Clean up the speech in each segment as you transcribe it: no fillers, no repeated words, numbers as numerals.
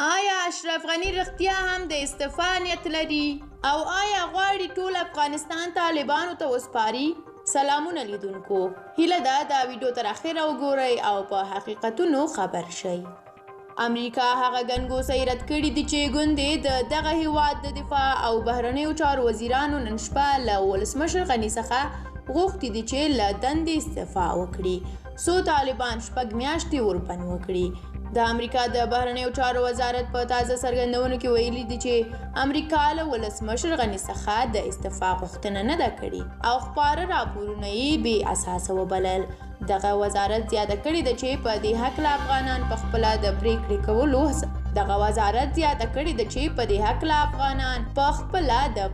آیا اشرف غني رښتیا هم د استعفا نیت لري او آیا غواړي ټول افغانستان طالبانو ته وسپاري؟ سلامونه لیدونکو، هیله ده دا ویډیو تر اخره وګورئ او په حقیقتونو خبر شئ. امریکا هغه ګنګوسې رد کړي دي چې ګوندې د دغه هیواد د دفاع او بهرنیو چارو وزیرانو نن شپه له ولسمشر غني څخه غوښتي دي چې له دندې استعفا وکړي څو طالبان 6 میاشتې ورپن وکړي. د امریکا د بهرنیو چارو وزارت په تازه څرګندونو کې ویلي دي چې امریکا له ولسمشر غني څخه د استعفا غوښتنه نه ده کړې او خپاره راپورونه یې بې اساسه وبلل. دغه وزارت زیاته کړې ده چې په دې هکله افغانان په خپله د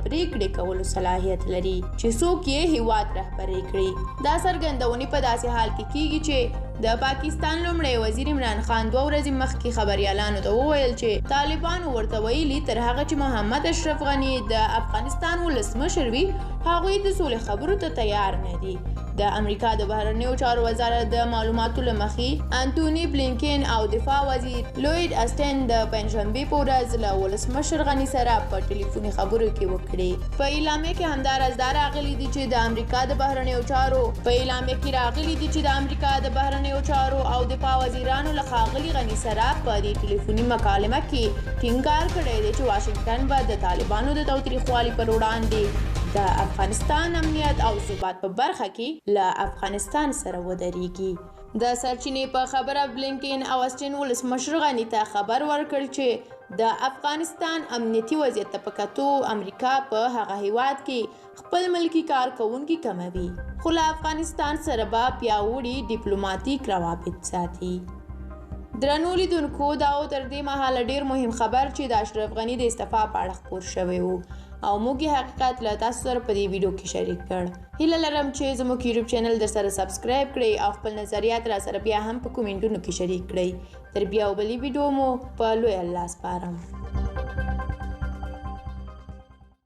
پریکړې کولو صلاحیت لري چې څوک یې هیواد رهبري کړي. دا څرګندونې په داسې حال کې کیږي چې د پاکستان لومړی وزیر عمران خان 2 ورځې مخکې خبریالانو ته وویل چې طالبانو ورته ویلي تر هغه چې محمد اشرف غني د افغانستان ولسمشر وي هغوی د سولې خبرو ته تیار نه دي. د امریکا د بهرنیو چارو وزارت د معلوماتو له مخې انټوني بلینکن او دفاع وزیر لوید اسټن د پنجشنبې په ورځ له ولسمشر غني سره په ټلیفوني خبرو کې وکړې. په اعلامیه کې همداراز دا راغلي دي چې د امریکا د بهرنیو چارو او دفاع وزیرانو له ښاغلي غني سره په دې ټلیفوني مکالمه کې ټینګار کړی دی چې واشنګټن به د طالبانو د تاوتریخوالي پر وړاندې د افغانستان امنیت او ثبات په برخه کې له افغانستان سره ودرېږي. د سرچینې په خبره بلینکن او اسټن ولسمشر غني ته خبر ورکړ چې د افغانستان امنیتي وضعیت ته په کتو امریکا په هغه هیواد کې خپل ملکي کارکوونکي کموي خو له افغانستان سره به پیاوړي ډیپلوماټیک روابط ساتي. درنو لیدونکو، دا تر دې مهاله ډیر مهم خبر چې د اشرف غني د استعفا په اړه خپور شوی و او موږ یې حقیقت له تاسو سره په دې ویډیو کې شریک کړ. هیله لرم چې زموږ یوټیوب چینل در سره سبسکرایب کړئ او خپل نظریات را سره بیا هم په کومنټونو کې شریک کړئ. تر بیا بلې ویډیو مو په لوی الله سپارم.